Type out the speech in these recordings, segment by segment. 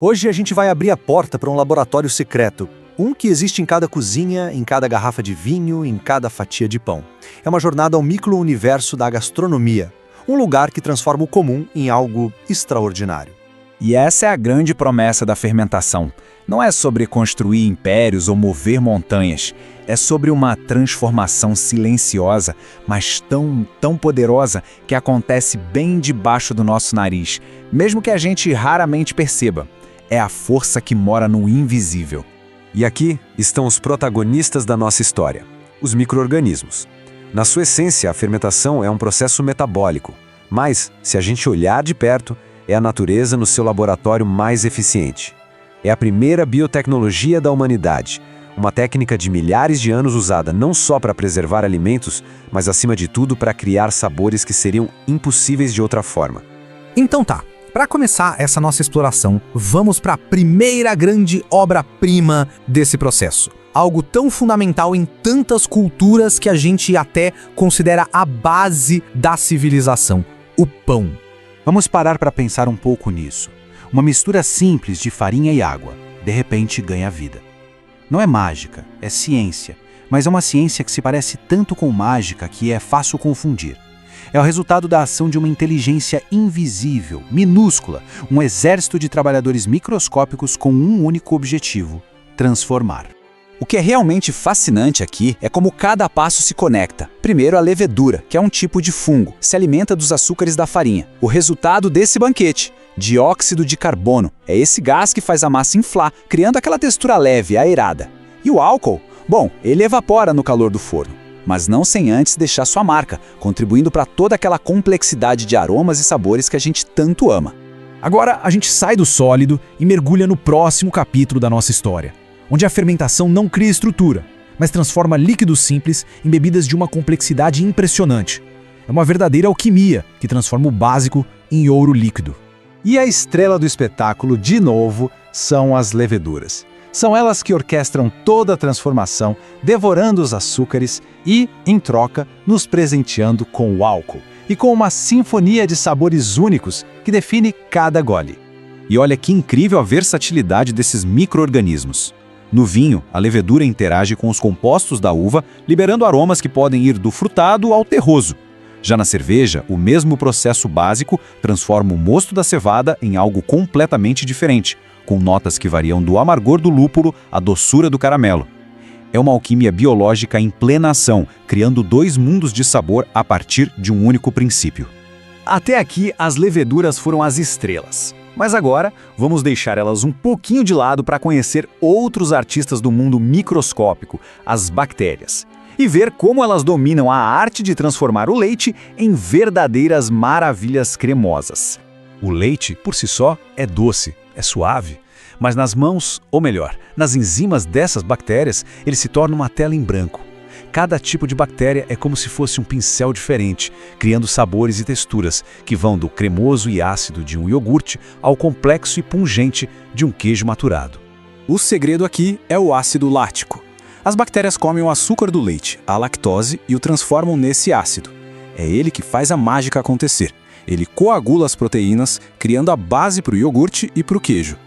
Hoje a gente vai abrir a porta para um laboratório secreto. Um que existe em cada cozinha, em cada garrafa de vinho, em cada fatia de pão. É uma jornada ao micro-universo da gastronomia. Um lugar que transforma o comum em algo extraordinário. E essa é a grande promessa da fermentação. Não é sobre construir impérios ou mover montanhas. É sobre uma transformação silenciosa, mas tão poderosa que acontece bem debaixo do nosso nariz, mesmo que a gente raramente perceba. É a força que mora no invisível. E aqui estão os protagonistas da nossa história, os micro-organismos. Na sua essência, a fermentação é um processo metabólico, mas, se a gente olhar de perto, é a natureza no seu laboratório mais eficiente. É a primeira biotecnologia da humanidade, uma técnica de milhares de anos usada não só para preservar alimentos, mas acima de tudo para criar sabores que seriam impossíveis de outra forma. Então tá, para começar essa nossa exploração, vamos para a primeira grande obra-prima desse processo. Algo tão fundamental em tantas culturas que a gente até considera a base da civilização, o pão. Vamos parar para pensar um pouco nisso. Uma mistura simples de farinha e água, de repente ganha vida. Não é mágica, é ciência, mas é uma ciência que se parece tanto com mágica que é fácil confundir. É o resultado da ação de uma inteligência invisível, minúscula, um exército de trabalhadores microscópicos com um único objetivo: transformar. O que é realmente fascinante aqui é como cada passo se conecta. Primeiro, a levedura, que é um tipo de fungo, se alimenta dos açúcares da farinha. O resultado desse banquete: dióxido de carbono. É esse gás que faz a massa inflar, criando aquela textura leve, aerada. E o álcool? Bom, ele evapora no calor do forno, mas não sem antes deixar sua marca, contribuindo para toda aquela complexidade de aromas e sabores que a gente tanto ama. Agora a gente sai do sólido e mergulha no próximo capítulo da nossa história, onde a fermentação não cria estrutura, mas transforma líquidos simples em bebidas de uma complexidade impressionante. É uma verdadeira alquimia que transforma o básico em ouro líquido. E a estrela do espetáculo, de novo, são as leveduras. São elas que orquestram toda a transformação, devorando os açúcares e, em troca, nos presenteando com o álcool e com uma sinfonia de sabores únicos que define cada gole. E olha que incrível a versatilidade desses micro-organismos. No vinho, a levedura interage com os compostos da uva, liberando aromas que podem ir do frutado ao terroso. Já na cerveja, o mesmo processo básico transforma o mosto da cevada em algo completamente diferente, com notas que variam do amargor do lúpulo à doçura do caramelo. É uma alquimia biológica em plena ação, criando dois mundos de sabor a partir de um único princípio. Até aqui, as leveduras foram as estrelas. Mas agora, vamos deixar elas um pouquinho de lado para conhecer outros artistas do mundo microscópico, as bactérias, e ver como elas dominam a arte de transformar o leite em verdadeiras maravilhas cremosas. O leite, por si só, é doce, é suave, mas nas mãos, ou melhor, nas enzimas dessas bactérias, ele se torna uma tela em branco. Cada tipo de bactéria é como se fosse um pincel diferente, criando sabores e texturas que vão do cremoso e ácido de um iogurte ao complexo e pungente de um queijo maturado. O segredo aqui é o ácido lático. As bactérias comem o açúcar do leite, a lactose, e o transformam nesse ácido. É ele que faz a mágica acontecer. Ele coagula as proteínas, criando a base para o iogurte e para o queijo.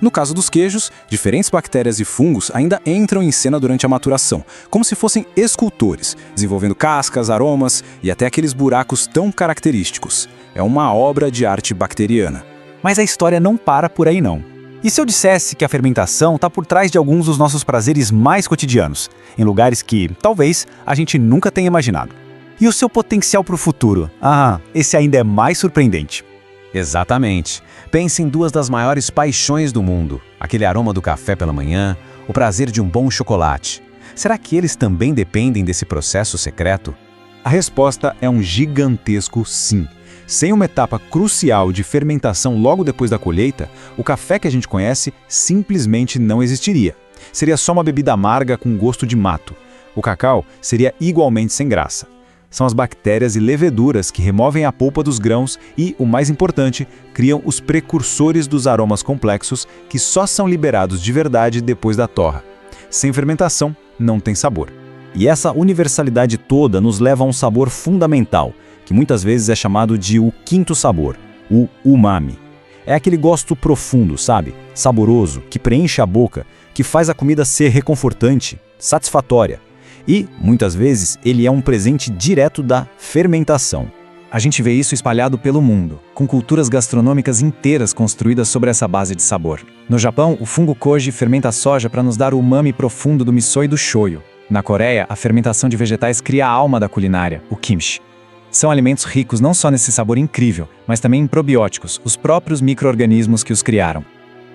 No caso dos queijos, diferentes bactérias e fungos ainda entram em cena durante a maturação, como se fossem escultores, desenvolvendo cascas, aromas e até aqueles buracos tão característicos. É uma obra de arte bacteriana. Mas a história não para por aí não. E se eu dissesse que a fermentação está por trás de alguns dos nossos prazeres mais cotidianos, em lugares que, talvez, a gente nunca tenha imaginado? E o seu potencial para o futuro? Esse ainda é mais surpreendente. Exatamente. Pense em duas das maiores paixões do mundo, aquele aroma do café pela manhã, o prazer de um bom chocolate. Será que eles também dependem desse processo secreto? A resposta é um gigantesco sim. Sem uma etapa crucial de fermentação logo depois da colheita, o café que a gente conhece simplesmente não existiria. Seria só uma bebida amarga com gosto de mato. O cacau seria igualmente sem graça. São as bactérias e leveduras que removem a polpa dos grãos e, o mais importante, criam os precursores dos aromas complexos que só são liberados de verdade depois da torra. Sem fermentação, não tem sabor. E essa universalidade toda nos leva a um sabor fundamental, que muitas vezes é chamado de o quinto sabor, o umami. É aquele gosto profundo, sabe? Saboroso, que preenche a boca, que faz a comida ser reconfortante, satisfatória. E, muitas vezes, ele é um presente direto da fermentação. A gente vê isso espalhado pelo mundo, com culturas gastronômicas inteiras construídas sobre essa base de sabor. No Japão, o fungo koji fermenta a soja para nos dar o umami profundo do miso e do shoyu. Na Coreia, a fermentação de vegetais cria a alma da culinária, o kimchi. São alimentos ricos não só nesse sabor incrível, mas também em probióticos, os próprios micro-organismos que os criaram.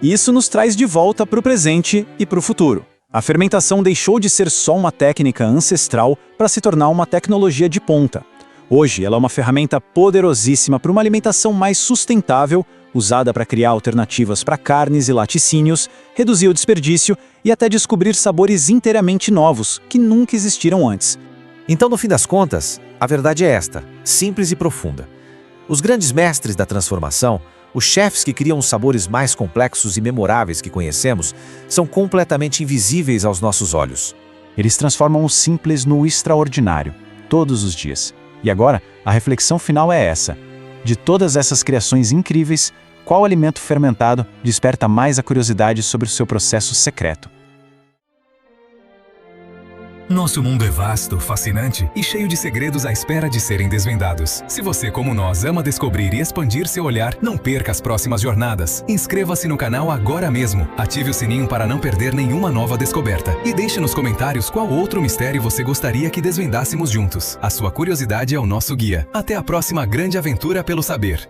Isso nos traz de volta para o presente e para o futuro. A fermentação deixou de ser só uma técnica ancestral para se tornar uma tecnologia de ponta. Hoje, ela é uma ferramenta poderosíssima para uma alimentação mais sustentável, usada para criar alternativas para carnes e laticínios, reduzir o desperdício e até descobrir sabores inteiramente novos, que nunca existiram antes. Então, no fim das contas, a verdade é esta, simples e profunda. Os grandes mestres da transformação, os chefes que criam os sabores mais complexos e memoráveis que conhecemos, são completamente invisíveis aos nossos olhos. Eles transformam o simples no extraordinário, todos os dias. E agora, a reflexão final é essa. De todas essas criações incríveis, qual alimento fermentado desperta mais a curiosidade sobre o seu processo secreto? Nosso mundo é vasto, fascinante e cheio de segredos à espera de serem desvendados. Se você, como nós, ama descobrir e expandir seu olhar, não perca as próximas jornadas. Inscreva-se no canal agora mesmo. Ative o sininho para não perder nenhuma nova descoberta. E deixe nos comentários qual outro mistério você gostaria que desvendássemos juntos. A sua curiosidade é o nosso guia. Até a próxima grande aventura pelo saber.